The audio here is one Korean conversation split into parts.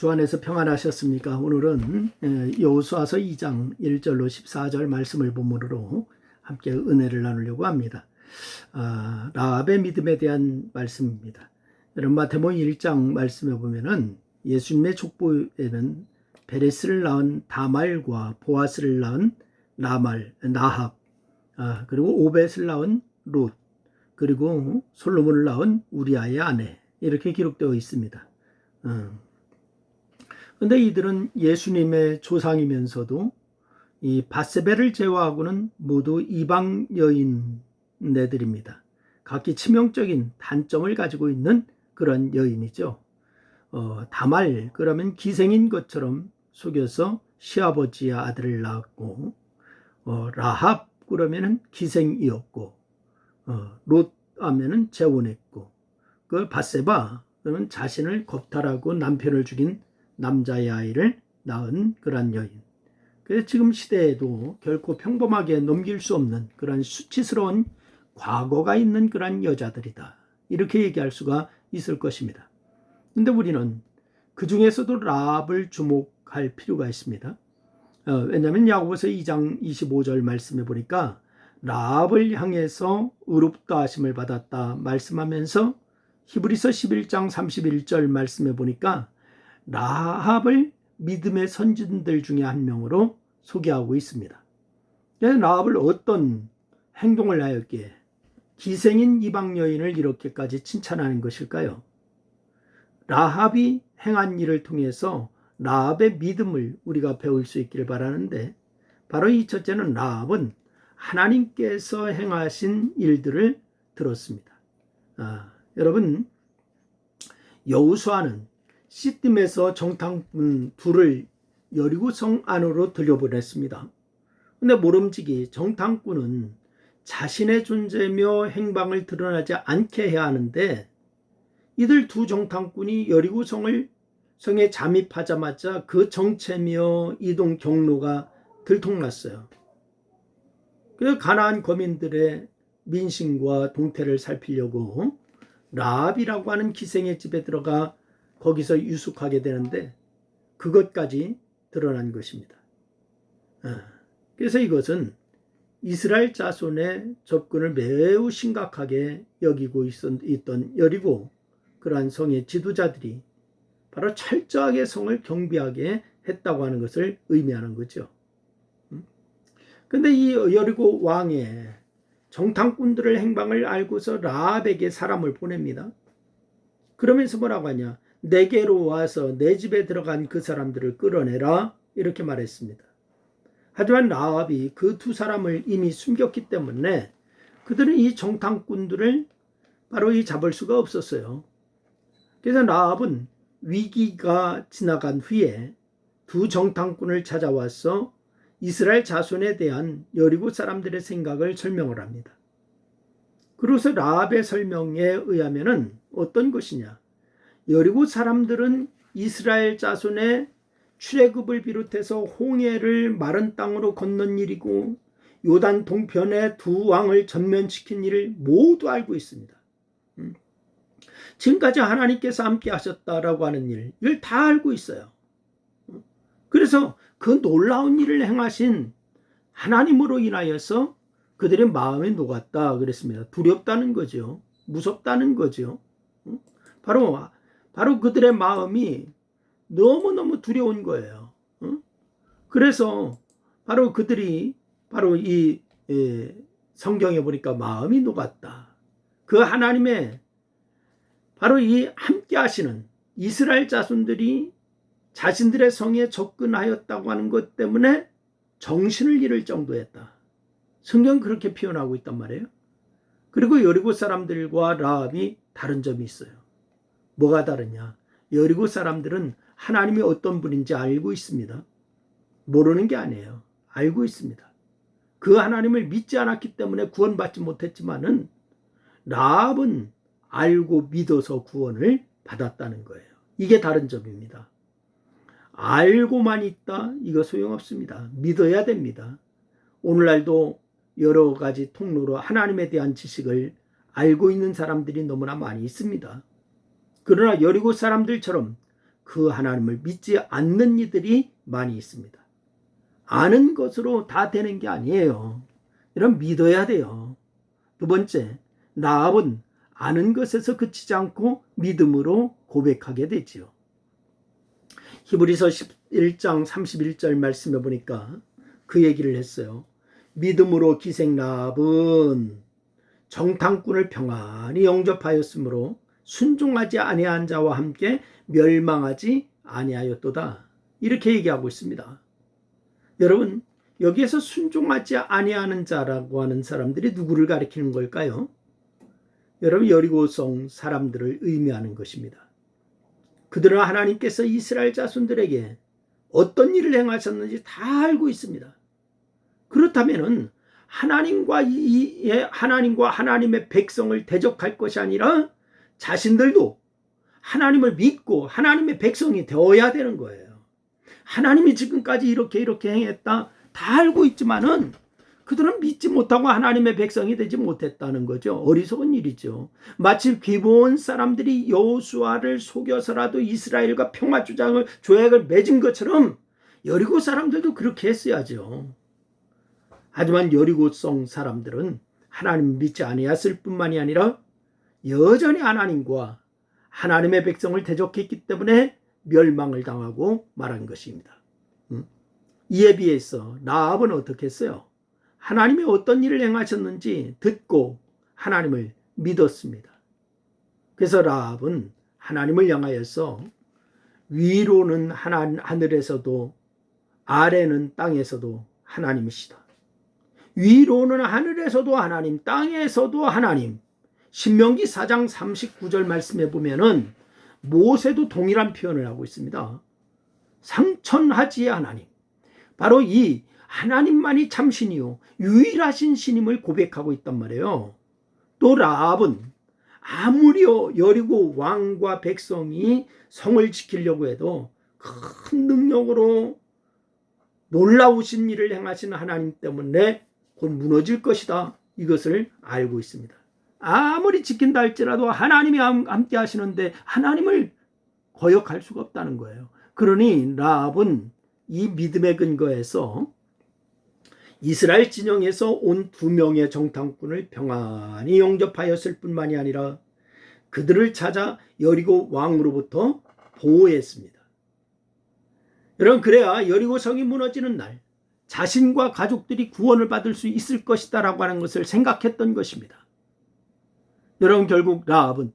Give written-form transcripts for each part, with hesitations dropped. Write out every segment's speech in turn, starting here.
주 안에서 평안하셨습니까? 오늘은 여호수아서 2장 1절로 14절 말씀을 본문으로 함께 은혜를 나누려고 합니다. 라합의 믿음에 대한 말씀입니다. 여러분 마태복음 1장 말씀에 보면은 예수님의 족보에는 베레스를 낳은 다말과 보아스를 낳은 나합, 그리고 오벳을 낳은 롯, 그리고 솔로몬을 낳은 우리아의 아내, 이렇게 기록되어 있습니다. 그런데 이들은 예수님의 조상이면서도 이 밧세바를 제외하고는 모두 이방 여인네들입니다. 각기 치명적인 단점을 가지고 있는 그런 여인이죠. 다말, 그러면 기생인 것처럼 속여서 시아버지의 아들을 낳았고, 라합 그러면은 기생이었고, 롯 하면은 재혼했고, 그 밧세바 그러면 자신을 겁탈하고 남편을 죽인 남자의 아이를 낳은 그런 여인. 그래서 지금 시대에도 결코 평범하게 넘길 수 없는 그런 수치스러운 과거가 있는 그런 여자들이다, 이렇게 얘기할 수가 있을 것입니다. 근데 우리는 그 중에서도 라합을 주목할 필요가 있습니다. 왜냐하면 야고보서 2장 25절 말씀해 보니까 라합을 향해서 의롭다 하심을 받았다 말씀하면서 히브리서 11장 31절 말씀해 보니까 라합을 믿음의 선진들 중에 한 명으로 소개하고 있습니다. 라합을 어떤 행동을 하였기에 기생인 이방 여인을 이렇게까지 칭찬하는 것일까요? 라합이 행한 일을 통해서 라합의 믿음을 우리가 배울 수 있기를 바라는데, 바로 이 첫째는 라합은 하나님께서 행하신 일들을 들었습니다. 여러분, 여호수아는 시딤에서 정탐꾼 둘을 여리고성 안으로 들여보냈습니다. 근데 모름지기 정탐꾼은 자신의 존재며 행방을 드러나지 않게 해야 하는데, 이들 두 정탐꾼이 여리고성에 잠입하자마자 그 정체며 이동 경로가 들통났어요. 그래서 가나안 거민들의 민심과 동태를 살피려고 라합이라고 하는 기생의 집에 들어가 거기서 유숙하게 되는데, 그것까지 드러난 것입니다. 그래서 이것은 이스라엘 자손의 접근을 매우 심각하게 여기고 있던 여리고 그러한 성의 지도자들이 바로 철저하게 성을 경비하게 했다고 하는 것을 의미하는 거죠. 그런데 이 여리고 왕의 정탐꾼들의 행방을 알고서 라합에게 사람을 보냅니다. 그러면서 뭐라고 하냐? 내게로 와서 내 집에 들어간 그 사람들을 끌어내라, 이렇게 말했습니다. 하지만 라합이 그 두 사람을 이미 숨겼기 때문에 그들은 이 정탐꾼들을 바로 잡을 수가 없었어요. 그래서 라합은 위기가 지나간 후에 두 정탐꾼을 찾아와서 이스라엘 자손에 대한 여리고 사람들의 생각을 설명을 합니다. 그래서 라합의 설명에 의하면은 어떤 것이냐? 여리고 사람들은 이스라엘 자손의 출애굽을 비롯해서 홍해를 마른 땅으로 건넌 일이고 요단 동편의 두 왕을 전면시킨 일을 모두 알고 있습니다. 지금까지 하나님께서 함께 하셨다라고 하는 이걸 다 알고 있어요. 그래서 그 놀라운 일을 행하신 하나님으로 인하여서 그들의 마음에 녹았다 그랬습니다. 두렵다는 거죠. 무섭다는 거죠. 바로 그들의 마음이 너무너무 두려운 거예요. 그래서 바로 그들이 바로 이 성경에 보니까 마음이 녹았다. 그 하나님의 바로 이 함께 하시는 이스라엘 자손들이 자신들의 성에 접근하였다고 하는 것 때문에 정신을 잃을 정도였다. 성경은 그렇게 표현하고 있단 말이에요. 그리고 여리고 사람들과 라합이 다른 점이 있어요. 뭐가 다르냐? 여리고 사람들은 하나님이 어떤 분인지 알고 있습니다. 모르는 게 아니에요. 알고 있습니다. 그 하나님을 믿지 않았기 때문에 구원받지 못했지만은 라합은 알고 믿어서 구원을 받았다는 거예요. 이게 다른 점입니다. 알고만 있다? 이거 소용없습니다. 믿어야 됩니다. 오늘날도 여러 가지 통로로 하나님에 대한 지식을 알고 있는 사람들이 너무나 많이 있습니다. 그러나 여리고 사람들처럼 그 하나님을 믿지 않는 이들이 많이 있습니다. 아는 것으로 다 되는 게 아니에요. 이런 믿어야 돼요. 두 번째, 라합은 아는 것에서 그치지 않고 믿음으로 고백하게 되지요. 히브리서 11장 31절 말씀해 보니까 그 얘기를 했어요. 믿음으로 기생 라합은 정탐꾼을 평안히 영접하였으므로 순종하지 아니한 자와 함께 멸망하지 아니하였도다. 이렇게 얘기하고 있습니다. 여러분, 여기에서 순종하지 아니하는 자라고 하는 사람들이 누구를 가리키는 걸까요? 여러분, 여리고성 사람들을 의미하는 것입니다. 그들은 하나님께서 이스라엘 자손들에게 어떤 일을 행하셨는지 다 알고 있습니다. 그렇다면은 하나님과 하나님의 백성을 대적할 것이 아니라 자신들도 하나님을 믿고 하나님의 백성이 되어야 되는 거예요. 하나님이 지금까지 이렇게 행했다 다 알고 있지만은 그들은 믿지 못하고 하나님의 백성이 되지 못했다는 거죠. 어리석은 일이죠. 마치 기브온 사람들이 여호수아를 속여서라도 이스라엘과 평화 조약을 맺은 것처럼 여리고 사람들도 그렇게 했어야죠. 하지만 여리고성 사람들은 하나님을 믿지 아니했을 뿐만이 아니라 여전히 하나님과 하나님의 백성을 대적했기 때문에 멸망을 당하고 말한 것입니다. 이에 비해서 라합은 어떻게 했어요? 하나님이 어떤 일을 행하셨는지 듣고 하나님을 믿었습니다. 그래서 라합은 하나님을 향하여서 위로는 하늘에서도 아래는 땅에서도 하나님이시다. 위로는 하늘에서도 하나님, 땅에서도 하나님. 신명기 4장 39절 말씀에 보면은 모세도 동일한 표현을 하고 있습니다. 상천하지의 하나님. 바로 이 하나님만이 참신이요 유일하신 신임을 고백하고 있단 말이에요. 또 라합은 아무리 여리고 왕과 백성이 성을 지키려고 해도 큰 능력으로 놀라우신 일을 행하시는 하나님 때문에 곧 무너질 것이다. 이것을 알고 있습니다. 아무리 지킨다 할지라도 하나님이 함께 하시는데 하나님을 거역할 수가 없다는 거예요. 그러니 라합은 이 믿음의 근거에서 이스라엘 진영에서 온 2명의 정탐꾼을 평안히 영접하였을 뿐만이 아니라 그들을 찾아 여리고 왕으로부터 보호했습니다. 여러분, 그래야 여리고 성이 무너지는 날 자신과 가족들이 구원을 받을 수 있을 것이다 라고 하는 것을 생각했던 것입니다. 여러분, 결국 라합은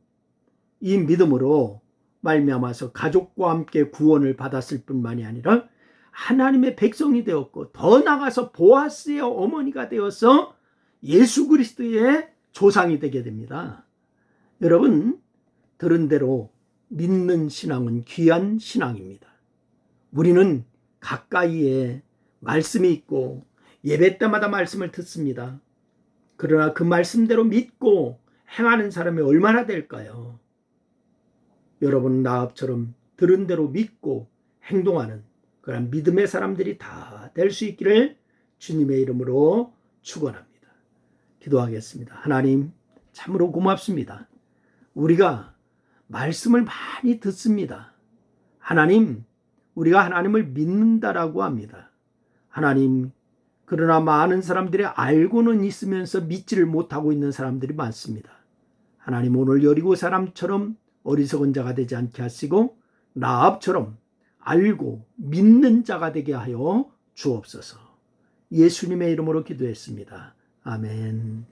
이 믿음으로 말미암아서 가족과 함께 구원을 받았을 뿐만이 아니라 하나님의 백성이 되었고 더 나아가서 보아스의 어머니가 되어서 예수 그리스도의 조상이 되게 됩니다. 여러분, 들은 대로 믿는 신앙은 귀한 신앙입니다. 우리는 가까이에 말씀이 있고 예배 때마다 말씀을 듣습니다. 그러나 그 말씀대로 믿고 행하는 사람이 얼마나 될까요? 여러분, 라합처럼 들은 대로 믿고 행동하는 그런 믿음의 사람들이 다 될 수 있기를 주님의 이름으로 축원합니다. 기도하겠습니다. 하나님, 참으로 고맙습니다. 우리가 말씀을 많이 듣습니다. 하나님, 우리가 하나님을 믿는다라고 합니다. 하나님, 그러나 많은 사람들이 알고는 있으면서 믿지를 못하고 있는 사람들이 많습니다. 하나님, 오늘 여리고 사람처럼 어리석은 자가 되지 않게 하시고 라합처럼 알고 믿는 자가 되게 하여 주옵소서. 예수님의 이름으로 기도했습니다. 아멘.